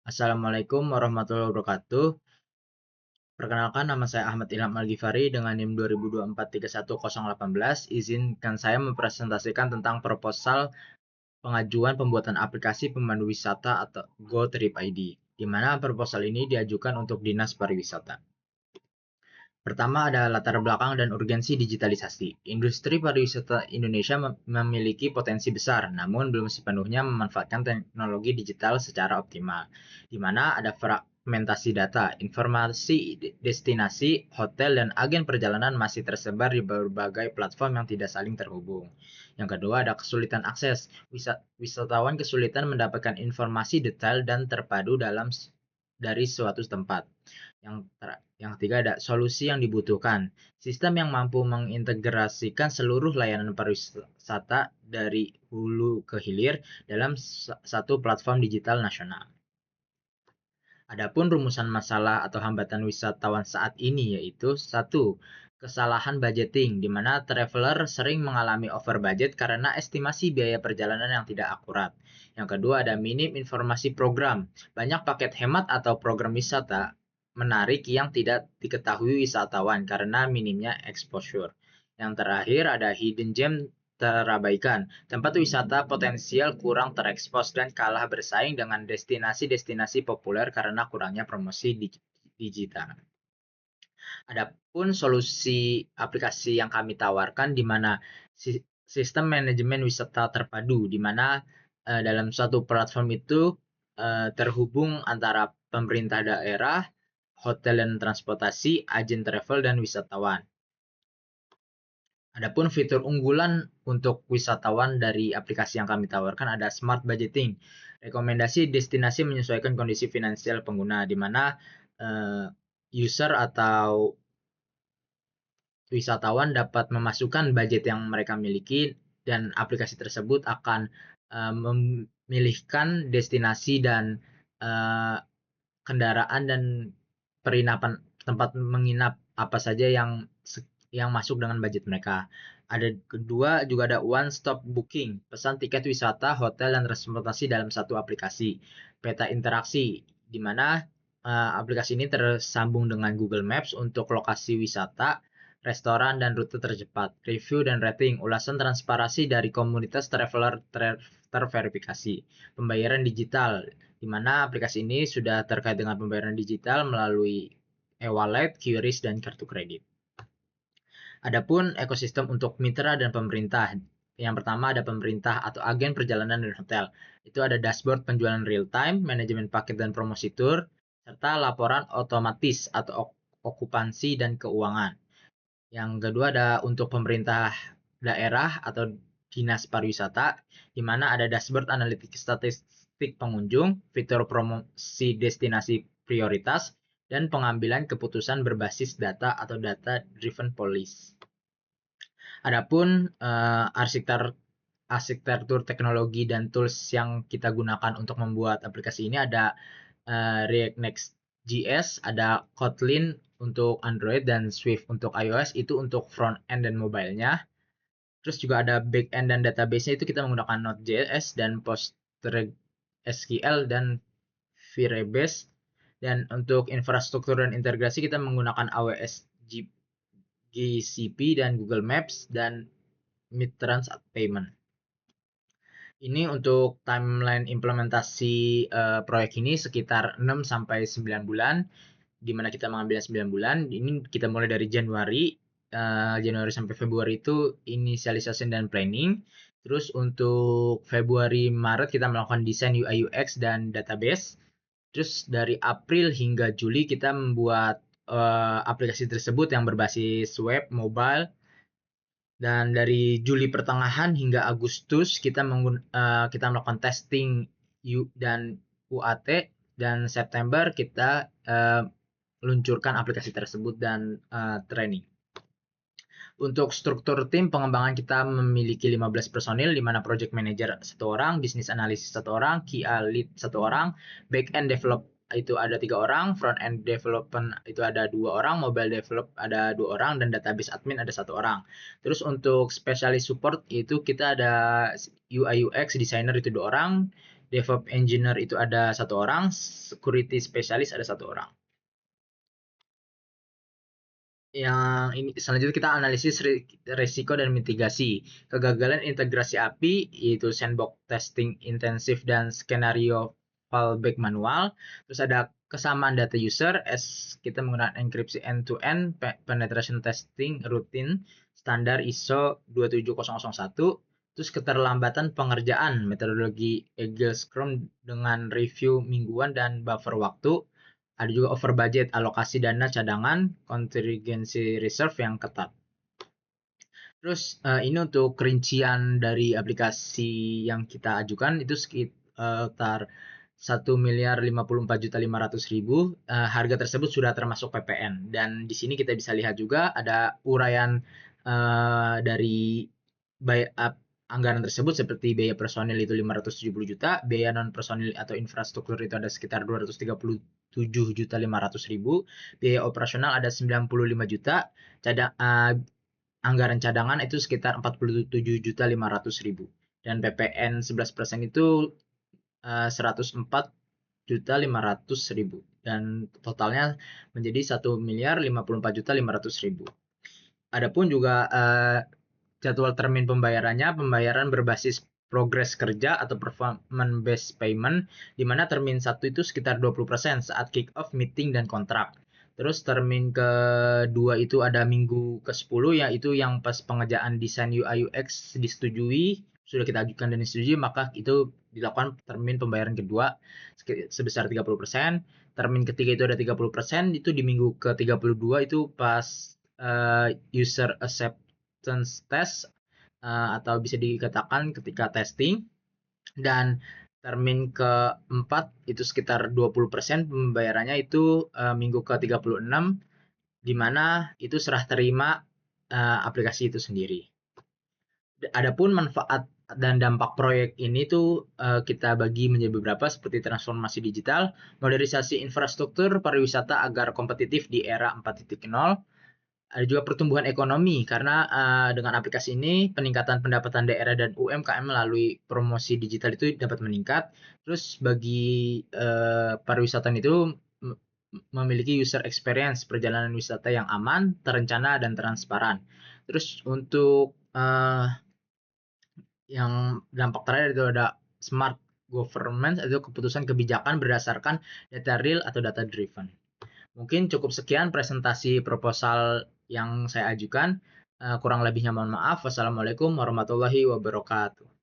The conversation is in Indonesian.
Assalamualaikum warahmatullahi wabarakatuh. Perkenalkan, nama saya Ahmad Ilham Al-Ghifari dengan NIM 2024-31018. Izinkan saya mempresentasikan tentang proposal pengajuan pembuatan aplikasi pemandu wisata atau GoTrip ID, di mana proposal ini diajukan untuk Dinas Pariwisata. Pertama ada latar belakang dan urgensi digitalisasi. Industri pariwisata Indonesia memiliki potensi besar, namun belum sepenuhnya memanfaatkan teknologi digital secara optimal, di mana ada fragmentasi data, informasi destinasi, hotel, dan agen perjalanan masih tersebar di berbagai platform yang tidak saling terhubung. Yang kedua ada kesulitan akses. Wisatawan kesulitan mendapatkan informasi detail dan terpadu dari suatu tempat. Yang ketiga ada solusi yang dibutuhkan. Sistem yang mampu mengintegrasikan seluruh layanan pariwisata dari hulu ke hilir dalam satu platform digital nasional. Adapun rumusan masalah atau hambatan wisatawan saat ini yaitu satu, kesalahan budgeting, di mana traveler sering mengalami over budget karena estimasi biaya perjalanan yang tidak akurat. Yang kedua ada minim informasi program. Banyak paket hemat atau program wisata menarik yang tidak diketahui wisatawan karena minimnya exposure. Yang terakhir ada hidden gem terabaikan. Tempat wisata potensial kurang terekspos dan kalah bersaing dengan destinasi-destinasi populer karena kurangnya promosi digital. Adapun solusi aplikasi yang kami tawarkan di mana sistem manajemen wisata terpadu, di mana dalam suatu platform itu terhubung antara pemerintah daerah, hotel dan transportasi, agen travel, dan wisatawan. Adapun fitur unggulan untuk wisatawan dari aplikasi yang kami tawarkan ada smart budgeting. Rekomendasi destinasi menyesuaikan kondisi finansial pengguna, di mana user atau wisatawan dapat memasukkan budget yang mereka miliki dan aplikasi tersebut akan memilihkan destinasi dan kendaraan dan penginapan tempat menginap apa saja yang masuk dengan budget mereka. Ada kedua juga ada one stop booking, pesan tiket wisata, hotel dan transportasi dalam satu aplikasi. Peta interaksi, di mana aplikasi ini tersambung dengan Google Maps untuk lokasi wisata, restoran dan rute tercepat. Review dan rating, ulasan transparansi dari komunitas traveler terverifikasi. Pembayaran digital, di mana aplikasi ini sudah terkait dengan pembayaran digital melalui e-wallet, QRIS, dan kartu kredit. Adapun ekosistem untuk mitra dan pemerintah. Yang pertama ada pemerintah atau agen perjalanan dan hotel. Itu ada dashboard penjualan real time, manajemen paket dan promosi tour, serta laporan otomatis atau okupansi dan keuangan. Yang kedua ada untuk pemerintah daerah atau dinas pariwisata, di mana ada dashboard analitik statistik pengunjung, fitur promosi destinasi prioritas, dan pengambilan keputusan berbasis data atau data-driven policy. Adapun arsitektur teknologi dan tools yang kita gunakan untuk membuat aplikasi ini ada React Next.js, ada Kotlin untuk Android dan Swift untuk iOS, itu untuk front end dan mobile-nya. Terus juga ada back end dan database-nya itu kita menggunakan Node.js dan PostgreSQL dan Firebase. Dan untuk infrastruktur dan integrasi kita menggunakan AWS GCP dan Google Maps dan Midtrans Payment. Ini untuk timeline implementasi proyek ini sekitar 6 sampai 9 bulan, di mana kita mengambil 9 bulan. Ini kita mulai dari Januari sampai Februari itu inisialisasi dan planning. Terus untuk Februari Maret kita melakukan desain UI UX dan database. Terus dari April hingga Juli kita membuat aplikasi tersebut yang berbasis web, mobile. Dan dari Juli pertengahan hingga Agustus kita melakukan testing dan UAT, dan September kita luncurkan aplikasi tersebut dan training. Untuk struktur tim pengembangan kita memiliki 15 personil, di mana project manager 1 orang, business analyst 1 orang, QA lead 1 orang, back end develop itu ada 3 orang, front end development itu ada 2 orang, mobile develop ada 2 orang, dan database admin ada 1 orang. Terus untuk specialist support itu kita ada UI UX designer itu 2 orang, DevOps Engineer itu ada 1 orang, Security Specialist ada 1 orang. Yang ini selanjutnya kita analisis risiko dan mitigasi. Kegagalan integrasi API yaitu sandbox testing intensif dan skenario fallback manual. Terus ada kesamaan data user as kita menggunakan enkripsi end-to-end penetration testing rutin standar ISO 27001. Terus keterlambatan pengerjaan metodologi Agile Scrum dengan review mingguan dan buffer waktu. Ada juga over budget, alokasi dana cadangan, contingency reserve yang ketat. Terus ini untuk rincian dari aplikasi yang kita ajukan itu sekitar 1.054.500.000. Harga tersebut sudah termasuk PPN. Dan di sini kita bisa lihat juga ada uraian dari anggaran tersebut seperti biaya personil itu 570 juta, biaya non personil atau infrastruktur itu ada sekitar 237.500.000, biaya operasional ada 95 juta, anggaran cadangan itu sekitar 47.500.000 dan PPN 11% itu 104.500.000 dan totalnya menjadi 1.054.500.000. Adapun juga jadwal termin pembayaran berbasis progres kerja atau performance based payment, di mana termin 1 itu sekitar 20% saat kick off meeting dan kontrak. Terus termin kedua itu ada minggu ke-10 yaitu yang pas pengerjaan desain UI UX disetujui, sudah kita ajukan dan disetujui, maka itu dilakukan termin pembayaran kedua sebesar 30%. Termin ketiga itu ada 30%, itu di minggu ke-32 itu pas user acceptance test atau bisa dikatakan ketika testing. Dan termin keempat itu sekitar 20% pembayarannya itu minggu ke-36, di mana itu serah terima aplikasi itu sendiri. Adapun manfaat dan dampak proyek ini tuh kita bagi menjadi beberapa seperti transformasi digital, modernisasi infrastruktur pariwisata agar kompetitif di era 4.0. Ada juga pertumbuhan ekonomi karena dengan aplikasi ini peningkatan pendapatan daerah dan UMKM melalui promosi digital itu dapat meningkat. Terus bagi pariwisata itu memiliki user experience perjalanan wisata yang aman, terencana dan transparan. Terus untuk yang dampak terakhir itu ada smart government, itu keputusan kebijakan berdasarkan data real atau data driven. Mungkin cukup sekian presentasi proposal yang saya ajukan. Kurang lebihnya mohon maaf. Wassalamualaikum warahmatullahi wabarakatuh.